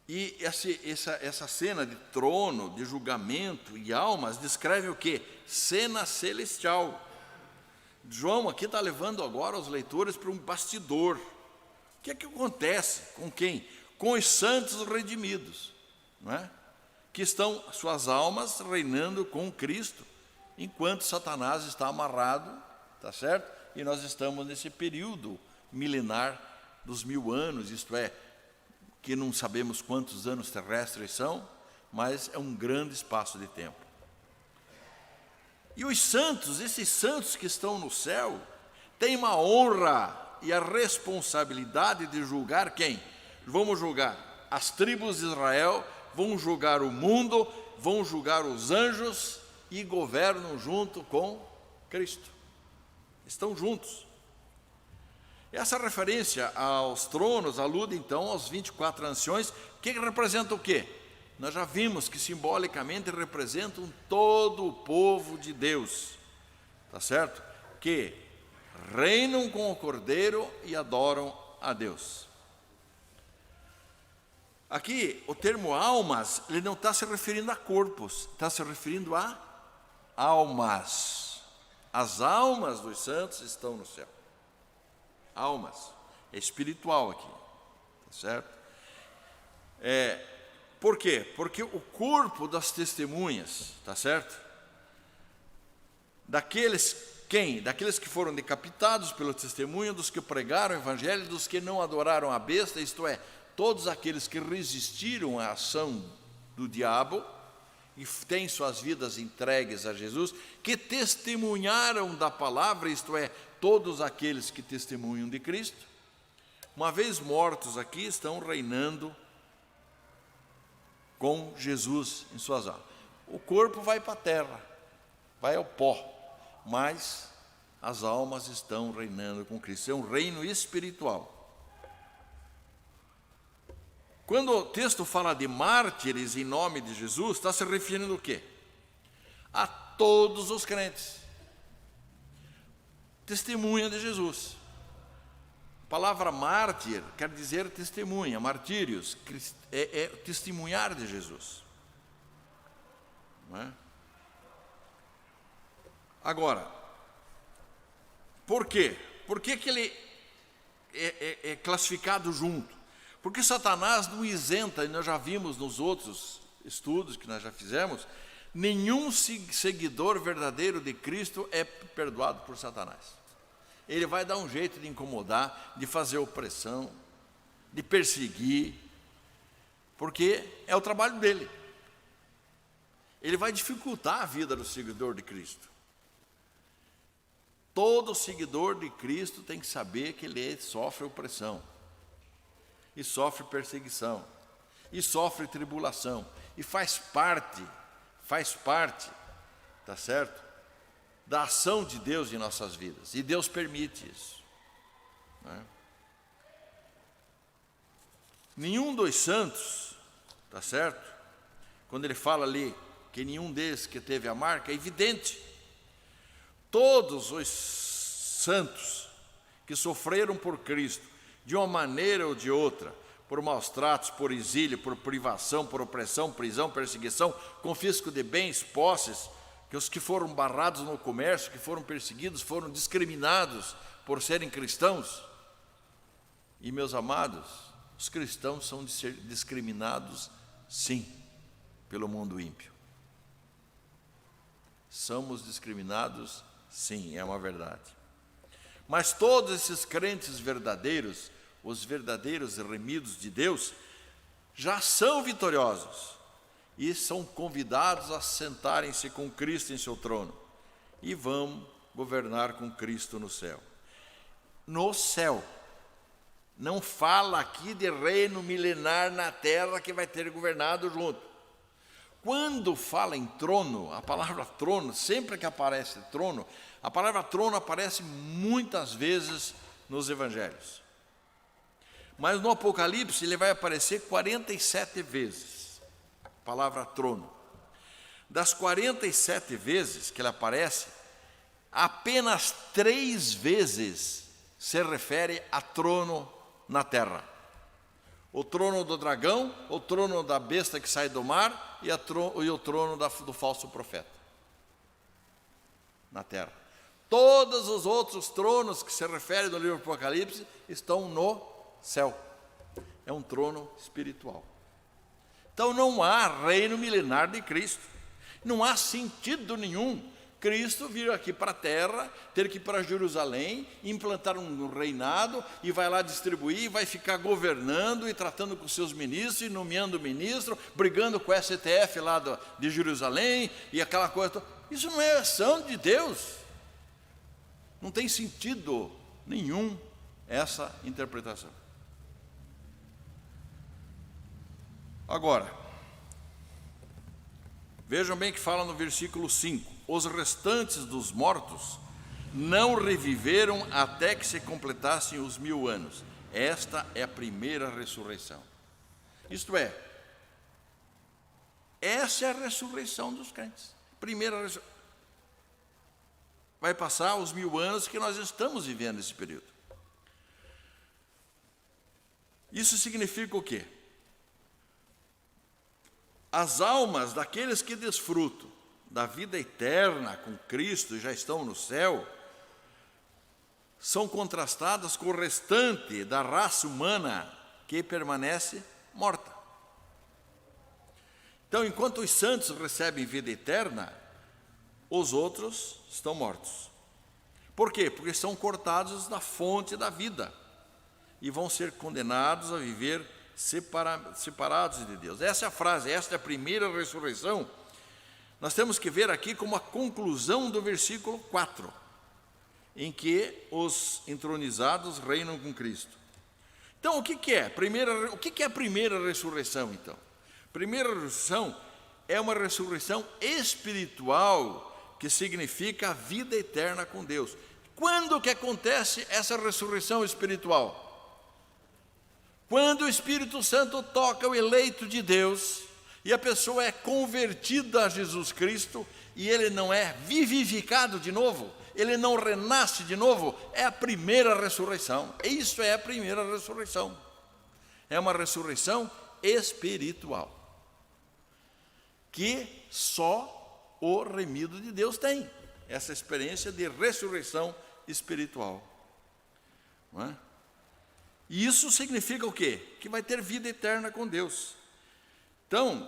Speaker 1: E essa cena de trono, de julgamento e almas, descreve o quê? Cena celestial. João aqui está levando agora os leitores para um bastidor. O que é que acontece com quem? Com os santos redimidos, não é? Que estão suas almas reinando com Cristo, enquanto Satanás está amarrado, tá certo? E nós estamos nesse período milenar dos 1000 anos, isto é, que não sabemos quantos anos terrestres são, mas é um grande espaço de tempo. E os santos, esses santos que estão no céu, têm uma honra e a responsabilidade de julgar quem? Vamos julgar as tribos de Israel, vão julgar o mundo, vão julgar os anjos e governam junto com Cristo. Estão juntos. Essa referência aos tronos alude então aos 24 anciões, que representam o quê? Nós já vimos que simbolicamente representam todo o povo de Deus, tá certo? Que reinam com o Cordeiro e adoram a Deus. Aqui, o termo almas, ele não está se referindo a corpos, está se referindo a almas. As almas dos santos estão no céu. Almas, é espiritual aqui, tá certo? Por quê? Porque o corpo das testemunhas, tá certo? Daqueles que foram decapitados pelo testemunho, dos que pregaram o evangelho, dos que não adoraram a besta, isto é, todos aqueles que resistiram à ação do diabo e têm suas vidas entregues a Jesus, que testemunharam da palavra, isto é, todos aqueles que testemunham de Cristo, uma vez mortos aqui, estão reinando com Jesus em suas almas. O corpo vai para a terra, vai ao pó, mas as almas estão reinando com Cristo. É um reino espiritual. Quando o texto fala de mártires em nome de Jesus, está se referindo o quê? A todos os crentes. Testemunha de Jesus. A palavra mártir quer dizer testemunha, martírios, é testemunhar de Jesus. Não é? Agora, por quê? Por que ele é classificado junto? Porque Satanás não isenta, e nós já vimos nos outros estudos que nós já fizemos, nenhum seguidor verdadeiro de Cristo é perdoado por Satanás. Ele vai dar um jeito de incomodar, de fazer opressão, de perseguir, porque é o trabalho dele. Ele vai dificultar a vida do seguidor de Cristo. Todo seguidor de Cristo tem que saber que ele sofre opressão, e sofre perseguição, e sofre tribulação, e faz parte, tá certo? Da ação de Deus em nossas vidas, e Deus permite isso, né? Nenhum dos santos, tá certo? Quando ele fala ali que nenhum deles que teve a marca, é evidente. Todos os santos que sofreram por Cristo, de uma maneira ou de outra, por maus tratos, por exílio, por privação, por opressão, prisão, perseguição, confisco de bens, posses, que os que foram barrados no comércio, que foram perseguidos, foram discriminados por serem cristãos. E, meus amados, os cristãos são discriminados, sim, pelo mundo ímpio. Somos discriminados, sim, é uma verdade. Mas todos esses crentes verdadeiros, os verdadeiros remidos de Deus, já são vitoriosos e são convidados a sentarem-se com Cristo em seu trono e vão governar com Cristo no céu. No céu. Não fala aqui de reino milenar na terra que vai ter governado junto. Quando fala em trono, a palavra trono, sempre que aparece trono, a palavra trono aparece muitas vezes nos evangelhos. Mas no Apocalipse ele vai aparecer 47 vezes, a palavra trono. Das 47 vezes que ele aparece, apenas 3 vezes se refere a trono na terra. O trono do dragão, o trono da besta que sai do mar e o trono do falso profeta na terra. Todos os outros tronos que se referem no livro do Apocalipse estão no céu. É um trono espiritual. Então não há reino milenar de Cristo. Não há sentido nenhum Cristo vir aqui para a terra, ter que ir para Jerusalém, implantar um reinado, e vai lá distribuir, vai ficar governando e tratando com seus ministros, e nomeando ministro, brigando com o STF lá de Jerusalém, e aquela coisa. Isso não é ação de Deus. Não tem sentido nenhum essa interpretação. Agora, vejam bem que fala no versículo 5. Os restantes dos mortos não reviveram até que se completassem os 1000 anos. Esta é a primeira ressurreição. Isto é, essa é a ressurreição dos crentes. Primeira ressurreição. Vai passar os 1000 anos que nós estamos vivendo nesse período. Isso significa o quê? As almas daqueles que desfrutam da vida eterna com Cristo, já estão no céu, são contrastadas com o restante da raça humana que permanece morta. Então, enquanto os santos recebem vida eterna, os outros estão mortos. Por quê? Porque são cortados da fonte da vida e vão ser condenados a viver separados de Deus. Essa é a frase, esta é a primeira ressurreição. Nós temos que ver aqui como a conclusão do versículo 4, em que os entronizados reinam com Cristo. Então, o que é? O que é a primeira ressurreição, então? Primeira ressurreição é uma ressurreição espiritual, que significa a vida eterna com Deus. Quando que acontece essa ressurreição espiritual? Quando o Espírito Santo toca o eleito de Deus, e a pessoa é convertida a Jesus Cristo, e ele não é vivificado de novo, ele não renasce de novo, é a primeira ressurreição. Isso é a primeira ressurreição. É uma ressurreição espiritual, que só o remido de Deus tem, essa experiência de ressurreição espiritual. Não é? E isso significa o quê? Que vai ter vida eterna com Deus. Então,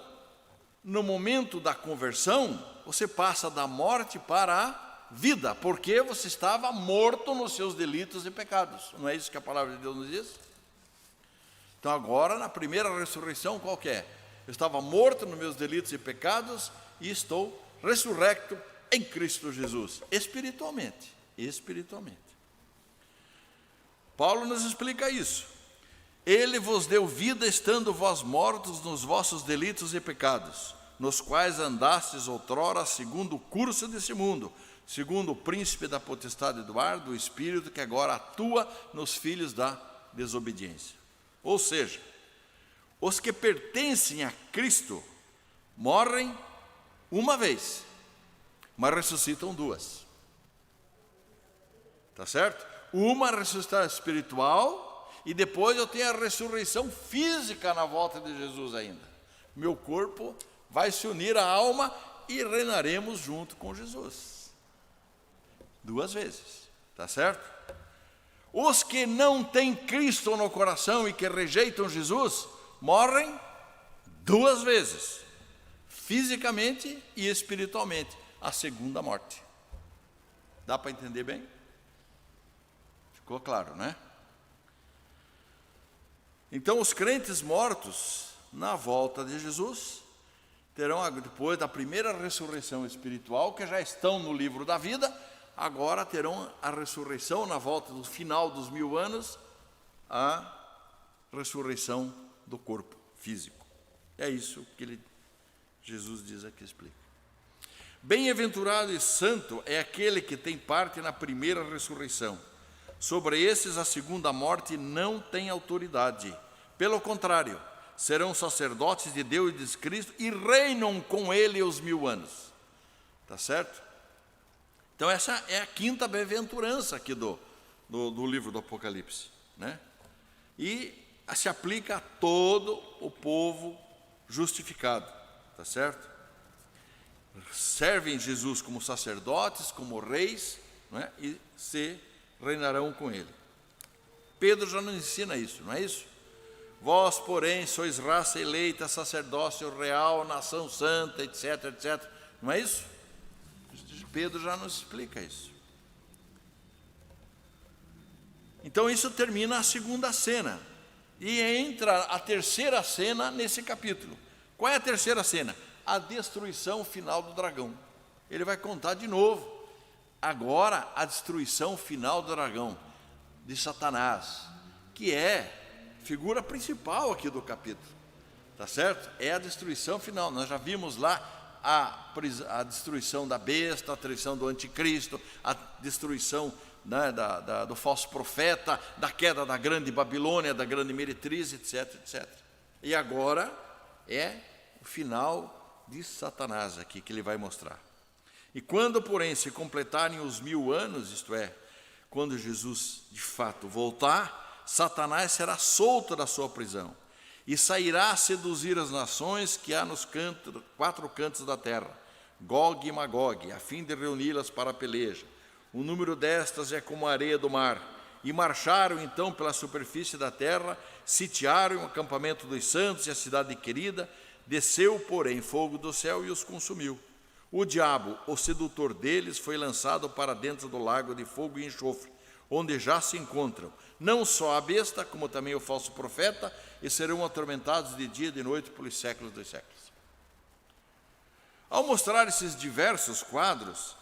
Speaker 1: no momento da conversão, você passa da morte para a vida, porque você estava morto nos seus delitos e pecados. Não é isso que a palavra de Deus nos diz? Então agora, na primeira ressurreição, qual que é? Eu estava morto nos meus delitos e pecados e estou ressurrecto em Cristo Jesus, espiritualmente. Espiritualmente. Paulo nos explica isso. Ele vos deu vida estando vós mortos nos vossos delitos e pecados, nos quais andastes outrora segundo o curso desse mundo, segundo o príncipe da potestade do ar, do espírito que agora atua nos filhos da desobediência. Ou seja, os que pertencem a Cristo morrem uma vez, mas ressuscitam duas. Tá certo? Uma ressuscitação espiritual, e depois eu tenho a ressurreição física na volta de Jesus ainda. Meu corpo vai se unir à alma e reinaremos junto com Jesus. 2 vezes, tá certo? Os que não têm Cristo no coração e que rejeitam Jesus, morrem 2 vezes, fisicamente e espiritualmente, a segunda morte. Dá para entender bem? Ficou claro, né? Então, os crentes mortos, na volta de Jesus, terão, depois da primeira ressurreição espiritual, que já estão no livro da vida, agora terão a ressurreição, na volta do final dos 1000 anos, a ressurreição do corpo físico. É isso que Jesus diz aqui, explica. Bem-aventurado e santo é aquele que tem parte na primeira ressurreição. Sobre esses a segunda morte não tem autoridade. Pelo contrário, serão sacerdotes de Deus e de Cristo e reinam com ele os 1000 anos. Tá certo? Então essa é a quinta bem-aventurança aqui do do livro do Apocalipse, né? E se aplica a todo o povo justificado, tá certo? Servem Jesus como sacerdotes, como reis, né? E se reinarão com ele. Pedro já nos ensina isso, não é isso? Vós, porém, sois raça eleita, sacerdócio real, nação santa, etc, etc. Não é isso? Pedro já nos explica isso. Então isso termina a segunda cena. E entra a terceira cena nesse capítulo. Qual é a terceira cena? A destruição final do dragão. Ele vai contar de novo. Agora a destruição final do dragão, de Satanás, que é figura principal aqui do capítulo, tá certo? É a destruição final. Nós já vimos lá a destruição da besta, a destruição do anticristo, a destruição, né, do falso profeta, da queda da grande Babilônia, da grande meretriz, etc, etc. E agora é o final de Satanás aqui que ele vai mostrar. E quando, porém, se completarem os 1000 anos, isto é, quando Jesus de fato voltar, Satanás será solto da sua prisão e sairá a seduzir as nações que há nos 4 cantos da terra, Gog e Magog, a fim de reuni-las para a peleja. O número destas é como a areia do mar. E marcharam então pela superfície da terra, sitiaram o acampamento dos santos e a cidade querida. Desceu, porém, fogo do céu e os consumiu. O diabo, o sedutor deles, foi lançado para dentro do lago de fogo e enxofre, onde já se encontram não só a besta, como também o falso profeta, e serão atormentados de dia e de noite pelos séculos dos séculos. Ao mostrar esses diversos quadros,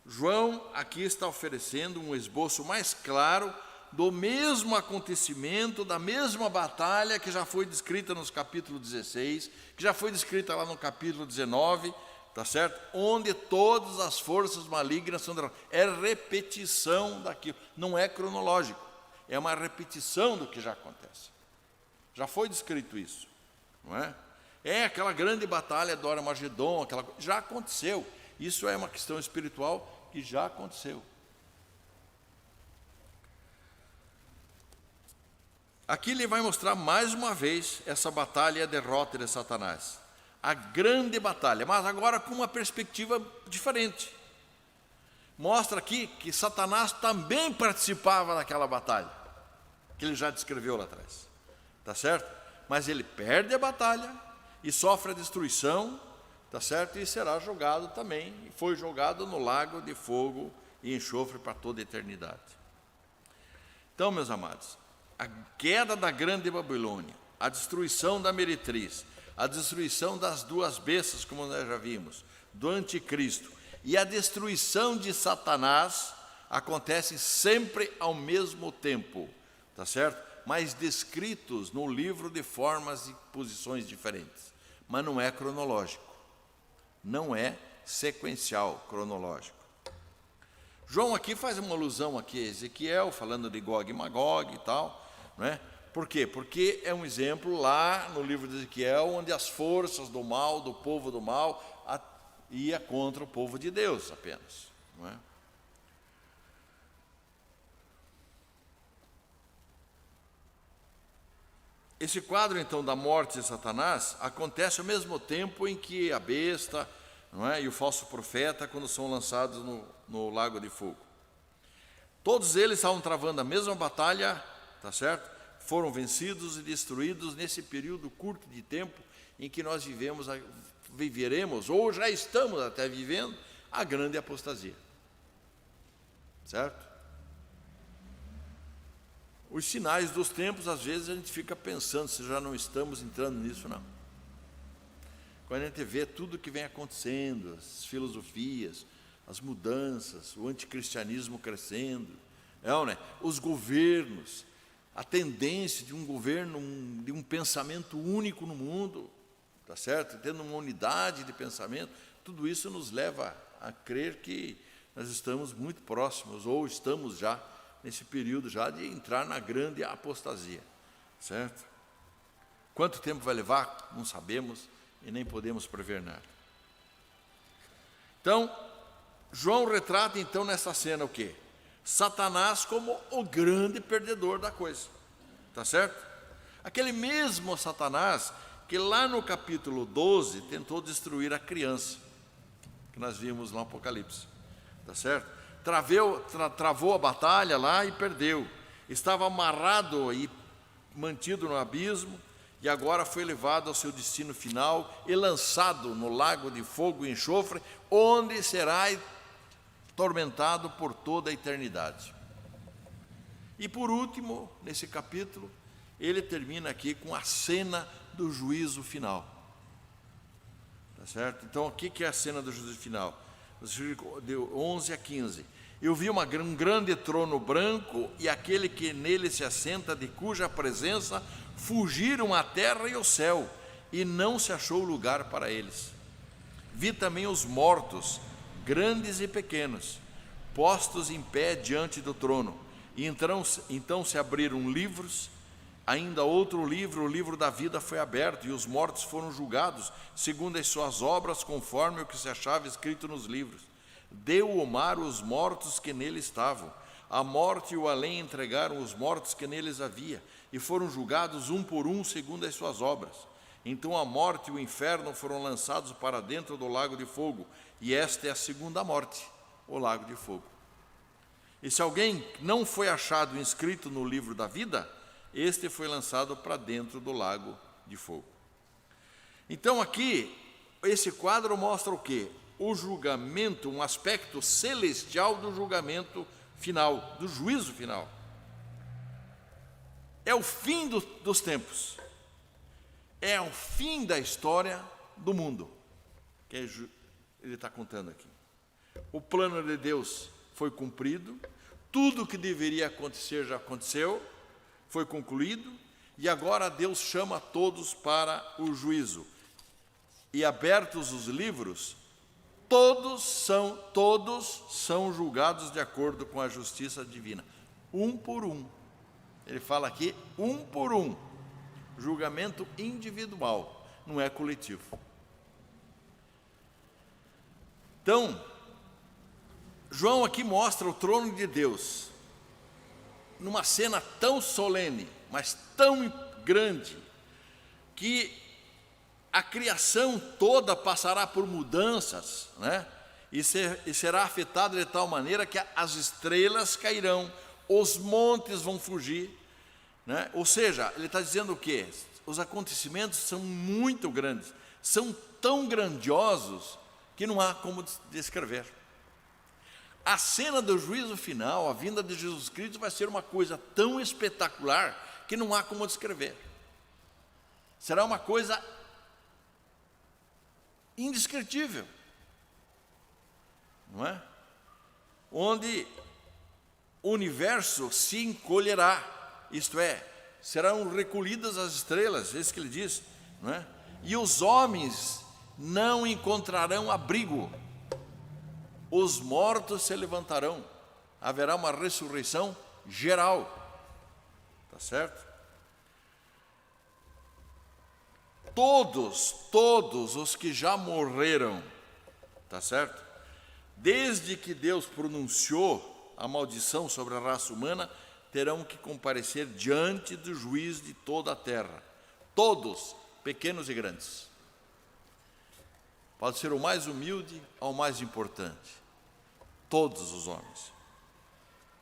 Speaker 1: João aqui está oferecendo um esboço mais claro do mesmo acontecimento, da mesma batalha que já foi descrita nos capítulos 16, que já foi descrita lá no capítulo 19, tá certo? Onde todas as forças malignas são derrotadas. É repetição daquilo, não é cronológico, é uma repetição do que já acontece. Já foi descrito isso, não é? É aquela grande batalha do Armagedon, já aconteceu. Isso é uma questão espiritual que já aconteceu. Aqui ele vai mostrar mais uma vez essa batalha e a derrota de Satanás. A grande batalha, mas agora com uma perspectiva diferente. Mostra aqui que Satanás também participava daquela batalha, que ele já descreveu lá atrás. Tá certo? Mas ele perde a batalha e sofre a destruição, tá certo? E será jogado também, foi jogado no lago de fogo e enxofre para toda a eternidade. Então, meus amados, a queda da grande Babilônia, a destruição da meretriz, a destruição das 2 bestas, como nós já vimos, do anticristo, e a destruição de Satanás acontecem sempre ao mesmo tempo, tá certo? Mas descritos no livro de formas e posições diferentes. Mas não é cronológico, não é sequencial cronológico. João aqui faz uma alusão aqui a Ezequiel, falando de Gog e Magog e tal, não é? Por quê? Porque é um exemplo lá no livro de Ezequiel, onde as forças do mal, do povo do mal, ia contra o povo de Deus apenas, não é? Esse quadro, então, da morte de Satanás acontece ao mesmo tempo em que a besta, não é, e o falso profeta, quando são lançados no lago de fogo. Todos eles estavam travando a mesma batalha, tá certo? Foram vencidos e destruídos nesse período curto de tempo em que nós viveremos, ou já estamos até vivendo, a grande apostasia. Certo? Os sinais dos tempos, às vezes a gente fica pensando se já não estamos entrando nisso, não. Quando a gente vê tudo que vem acontecendo, as filosofias, as mudanças, o anticristianismo crescendo, né? Os governos, a tendência de um governo, de um pensamento único no mundo, tá certo? Tendo uma unidade de pensamento, tudo isso nos leva a crer que nós estamos muito próximos, ou estamos já nesse período já de entrar na grande apostasia, certo? Quanto tempo vai levar? Não sabemos e nem podemos prever nada. Então, João retrata então nessa cena o quê? Satanás como o grande perdedor da coisa. Tá certo? Aquele mesmo Satanás que lá no capítulo 12 tentou destruir a criança, que nós vimos lá no Apocalipse. Tá certo? Travou a batalha lá e perdeu. Estava amarrado e mantido no abismo, e agora foi levado ao seu destino final e lançado no lago de fogo e enxofre, onde será atormentado por toda a eternidade. E por último, nesse capítulo, ele termina aqui com a cena do juízo final. Tá certo? Então, o que é a cena do juízo final? De 11 a 15. Eu vi um grande trono branco e aquele que nele se assenta, de cuja presença fugiram a terra e o céu, e não se achou lugar para eles. Vi também os mortos, grandes e pequenos, postos em pé diante do trono. E então se abriram livros, ainda outro livro, o livro da vida foi aberto, e os mortos foram julgados, segundo as suas obras, conforme o que se achava escrito nos livros. Deu o mar os mortos que nele estavam. A morte e o além entregaram os mortos que neles havia, e foram julgados um por um, segundo as suas obras. Então a morte e o inferno foram lançados para dentro do lago de fogo, e esta é a segunda morte, o lago de fogo. E se alguém não foi achado inscrito no livro da vida, este foi lançado para dentro do lago de fogo. Então aqui, esse quadro mostra o quê? O julgamento, um aspecto celestial do julgamento final, do juízo final. É o fim dos tempos. É o fim da história do mundo, que ele está contando aqui. O plano de Deus foi cumprido, tudo o que deveria acontecer já aconteceu, foi concluído, e agora Deus chama todos para o juízo. E abertos os livros, todos são julgados de acordo com a justiça divina, um por um. Ele fala aqui, um por um, julgamento individual, não é coletivo. Então, João aqui mostra o trono de Deus, numa cena tão solene, mas tão grande, que a criação toda passará por mudanças, né? E será afetada de tal maneira que as estrelas cairão, os montes vão fugir, né? Ou seja, ele está dizendo o quê? Os acontecimentos são muito grandes, são tão grandiosos que não há como descrever. A cena do juízo final, a vinda de Jesus Cristo, vai ser uma coisa tão espetacular que não há como descrever. Será uma coisa indescritível, não é? Onde o universo se encolherá, isto é, serão recolhidas as estrelas, é isso que ele diz, não é? E os homens não encontrarão abrigo, os mortos se levantarão, haverá uma ressurreição geral, tá certo? Todos os que já morreram, tá certo? Desde que Deus pronunciou a maldição sobre a raça humana, terão que comparecer diante do juiz de toda a terra. Todos, pequenos e grandes. Pode ser o mais humilde ao mais importante. Todos os homens.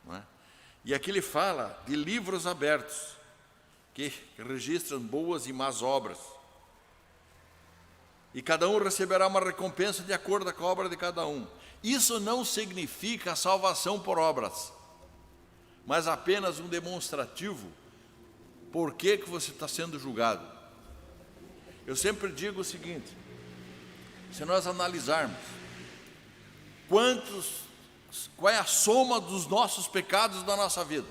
Speaker 1: Não é? E aqui ele fala de livros abertos, que registram boas e más obras. E cada um receberá uma recompensa de acordo com a obra de cada um. Isso não significa a salvação por obras, mas apenas um demonstrativo por que você está sendo julgado. Eu sempre digo o seguinte, se nós analisarmos qual é a soma dos nossos pecados da nossa vida,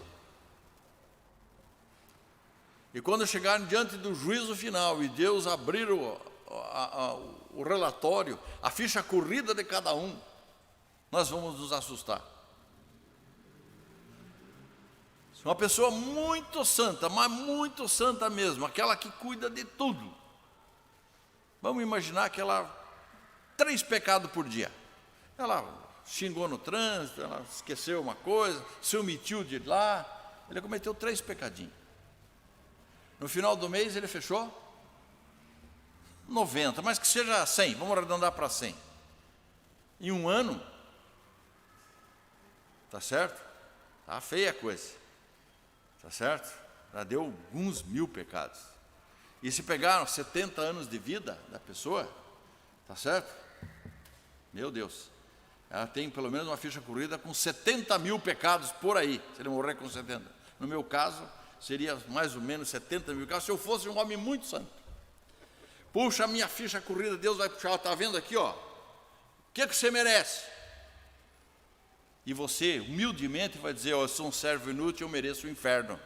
Speaker 1: e quando chegarem diante do juízo final e Deus abrir o relatório, a ficha corrida de cada um, nós vamos nos assustar. Uma pessoa muito santa, mas muito santa mesmo, aquela que cuida de tudo. Vamos imaginar que ela 3 pecados por dia. Ela xingou no trânsito, ela esqueceu uma coisa, se omitiu de ir lá. Ele cometeu 3 pecadinhos. No final do mês ele fechou 90, mas que seja 100, vamos arredondar para 100. Em um ano, tá certo? Tá feia a coisa, tá certo? Já deu alguns 1000 pecados. E se pegaram 70 anos de vida da pessoa, tá certo? Meu Deus, ela tem pelo menos uma ficha corrida com 70.000 pecados por aí, se ele morrer com 70. No meu caso, seria mais ou menos 70.000 pecados, se eu fosse um homem muito santo. Puxa a minha ficha corrida, Deus vai puxar, está vendo aqui, ó. O que você merece? E você, humildemente, vai dizer, ó, eu sou um servo inútil, eu mereço o inferno.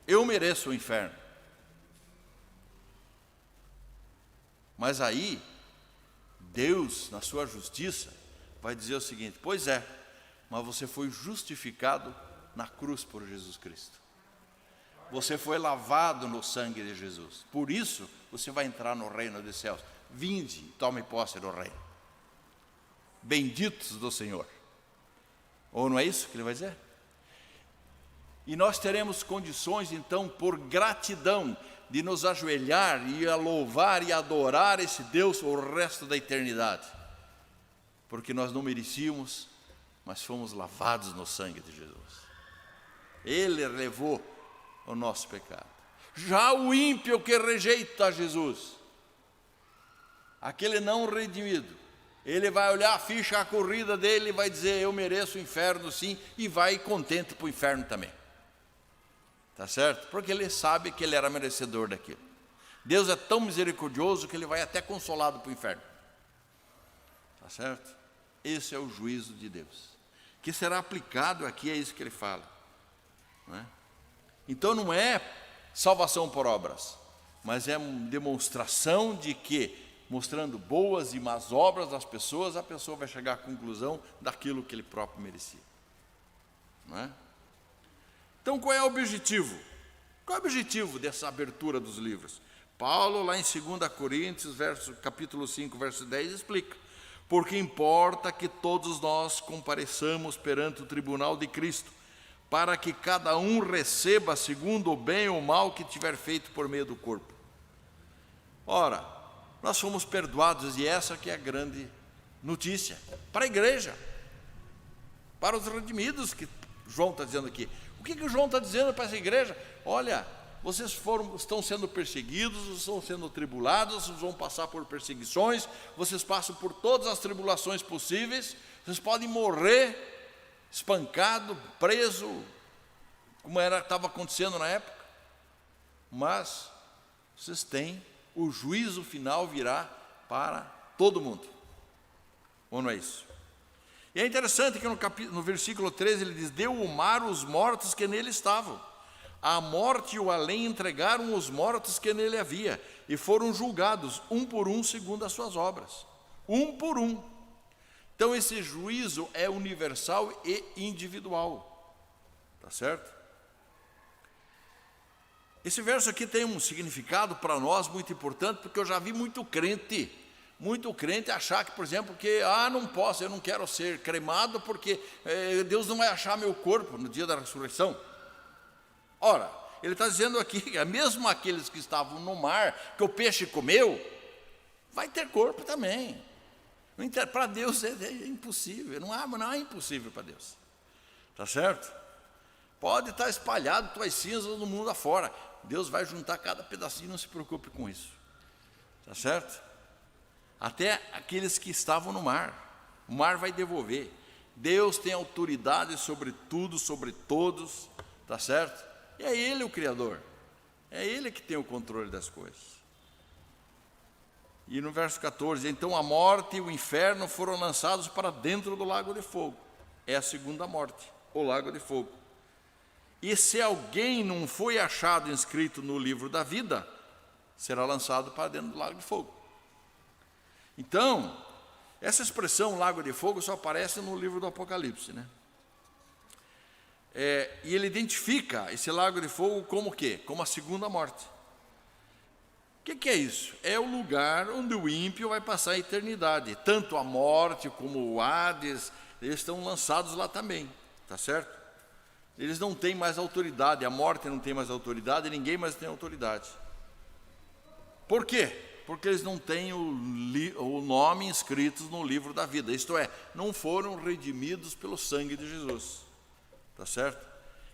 Speaker 1: Eu mereço o inferno. Mas aí, Deus, na sua justiça, vai dizer o seguinte, pois é, mas você foi justificado na cruz por Jesus Cristo. Você foi lavado no sangue de Jesus. Por isso, você vai entrar no reino dos céus. Vinde, tome posse do reino. Benditos do Senhor. Ou não é isso que ele vai dizer? E nós teremos condições, então, por gratidão, de nos ajoelhar e a louvar e adorar esse Deus o resto da eternidade. Porque nós não merecíamos, mas fomos lavados no sangue de Jesus. Ele levou o nosso pecado. Já o ímpio que rejeita Jesus, aquele não redimido, ele vai olhar a ficha corrida dele e vai dizer, eu mereço o inferno sim, e vai contente para o inferno também. Tá certo? Porque ele sabe que ele era merecedor daquilo. Deus é tão misericordioso que ele vai até consolado para o inferno. Tá certo? Esse é o juízo de Deus, que será aplicado aqui, é isso que ele fala. Não é? Então não é salvação por obras, mas é uma demonstração de que, mostrando boas e más obras das pessoas, a pessoa vai chegar à conclusão daquilo que ele próprio merecia. Não é? Então qual é o objetivo? Qual é o objetivo dessa abertura dos livros? Paulo, lá em 2 Coríntios, capítulo 5, verso 10, explica. Porque importa que todos nós compareçamos perante o tribunal de Cristo, para que cada um receba segundo o bem ou o mal que tiver feito por meio do corpo. Ora, nós fomos perdoados, e essa que é a grande notícia para a igreja, para os redimidos, que João está dizendo aqui. O que o João está dizendo para essa igreja? Olha, vocês estão sendo perseguidos, estão sendo tribulados, vocês vão passar por perseguições, vocês passam por todas as tribulações possíveis, vocês podem morrer espancado, preso, como estava acontecendo na época, mas vocês têm, o juízo final virá para todo mundo. Ou não é isso? E é interessante que no versículo 13 ele diz, deu o mar os mortos que nele estavam. A morte e o além entregaram os mortos que nele havia, e foram julgados, um por um, segundo as suas obras. Um por um. Então esse juízo é universal e individual. Tá certo? Esse verso aqui tem um significado para nós muito importante, porque eu já vi muito crente achar que, por exemplo, que não posso, eu não quero ser cremado porque Deus não vai achar meu corpo no dia da ressurreição. Ora, ele está dizendo aqui que mesmo aqueles que estavam no mar, que o peixe comeu, vai ter corpo também. Para Deus é impossível, não é impossível para Deus. Tá certo? Pode estar espalhado tuas cinzas no mundo afora, Deus vai juntar cada pedacinho, não se preocupe com isso. Tá certo? Até aqueles que estavam no mar, o mar vai devolver. Deus tem autoridade sobre tudo, sobre todos, tá certo? E é Ele o Criador, é Ele que tem o controle das coisas. E no verso 14, então a morte e o inferno foram lançados para dentro do lago de fogo. É a segunda morte, o lago de fogo. E se alguém não foi achado inscrito no livro da vida, será lançado para dentro do lago de fogo. Então, essa expressão lago de fogo só aparece no livro do Apocalipse, né? E ele identifica esse lago de fogo como o quê? Como a segunda morte. O que é isso? É o lugar onde o ímpio vai passar a eternidade. Tanto a morte como o Hades, eles estão lançados lá também, tá certo? Eles não têm mais autoridade, a morte não tem mais autoridade, ninguém mais tem autoridade. Por quê? Porque eles não têm o nome inscritos no livro da vida, isto é, não foram redimidos pelo sangue de Jesus, tá certo?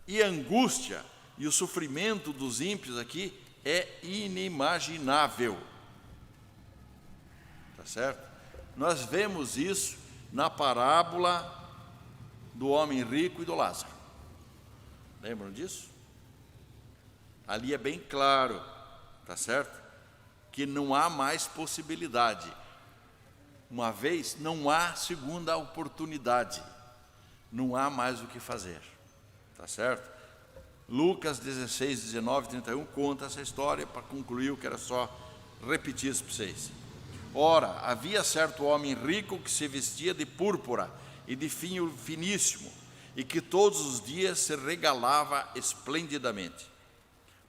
Speaker 1: E a angústia e o sofrimento dos ímpios aqui é inimaginável, tá certo? Nós vemos isso na parábola do homem rico e do Lázaro. Lembram disso? Ali é bem claro, tá certo? Que não há mais possibilidade. Uma vez, não há segunda oportunidade. Não há mais o que fazer, tá certo? Lucas 16, 19, 31 conta essa história para concluir. Eu quero só repetir isso para vocês. Ora, havia certo homem rico que se vestia de púrpura e de vinho finíssimo, e que todos os dias se regalava esplendidamente.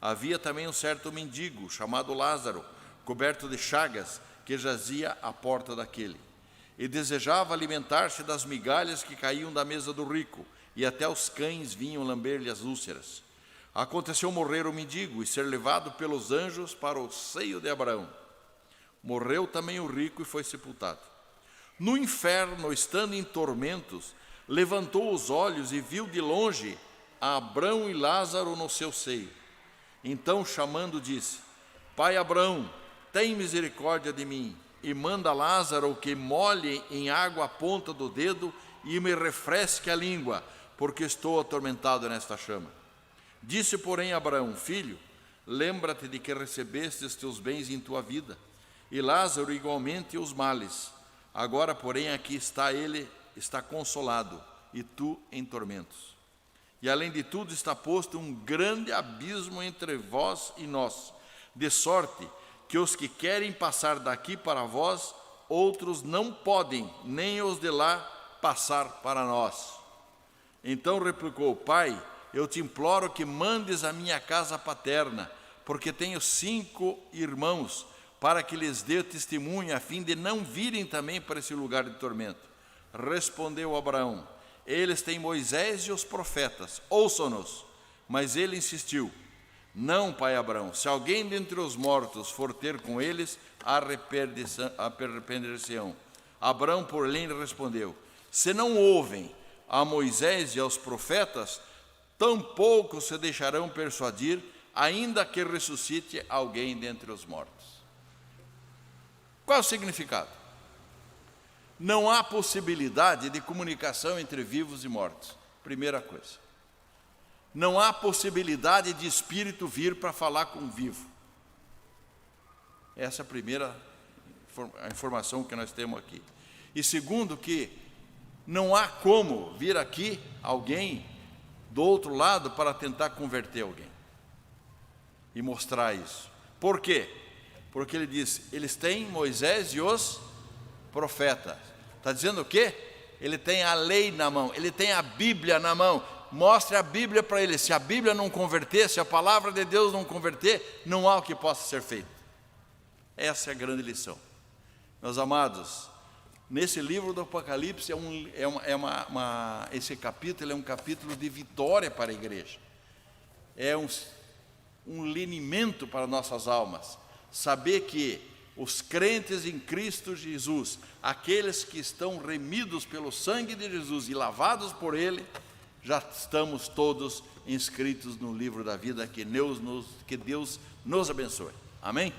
Speaker 1: Havia também um certo mendigo, chamado Lázaro, coberto de chagas, que jazia à porta daquele, e desejava alimentar-se das migalhas que caíam da mesa do rico, e até os cães vinham lamber-lhe as úlceras. Aconteceu morrer o mendigo e ser levado pelos anjos para o seio de Abraão. Morreu também o rico e foi sepultado. No inferno, estando em tormentos, levantou os olhos e viu de longe a Abraão e Lázaro no seu seio. Então, chamando, disse: Pai Abraão, tem misericórdia de mim, e manda Lázaro que molhe em água a ponta do dedo e me refresque a língua, porque estou atormentado nesta chama. Disse, porém, Abraão: Filho, lembra-te de que recebeste os teus bens em tua vida, e Lázaro igualmente os males. Agora, porém, aqui está ele, está consolado, e tu em tormentos. E além de tudo está posto um grande abismo entre vós e nós, de sorte que os que querem passar daqui para vós, outros não podem, nem os de lá passar para nós. Então replicou: Pai, eu te imploro que mandes a minha casa paterna, porque tenho 5 irmãos, para que lhes dê testemunho, a fim de não virem também para esse lugar de tormento. Respondeu Abraão: Eles têm Moisés e os profetas, ouçam-nos. Mas ele insistiu: Não, pai Abraão, se alguém dentre os mortos for ter com eles, arrepender-se-ão. Abraão, porém, respondeu: Se não ouvem a Moisés e aos profetas, tampouco se deixarão persuadir, ainda que ressuscite alguém dentre os mortos. Qual é o significado? Não há possibilidade de comunicação entre vivos e mortos. Primeira coisa. Não há possibilidade de espírito vir para falar com o vivo. Essa é a primeira informação que nós temos aqui. E segundo, que não há como vir aqui alguém do outro lado para tentar converter alguém e mostrar isso. Por quê? Porque ele diz: eles têm Moisés e os profetas. Está dizendo o quê? Ele tem a lei na mão, ele tem a Bíblia na mão. Mostre a Bíblia para ele. Se a Bíblia não converter, se a palavra de Deus não converter, não há o que possa ser feito. Essa é a grande lição. Meus amados, nesse livro do Apocalipse, esse capítulo é um capítulo de vitória para a igreja. É um linimento para nossas almas. Saber que os crentes em Cristo Jesus, aqueles que estão remidos pelo sangue de Jesus e lavados por Ele, já estamos todos inscritos no livro da vida. Que Deus nos abençoe. Amém?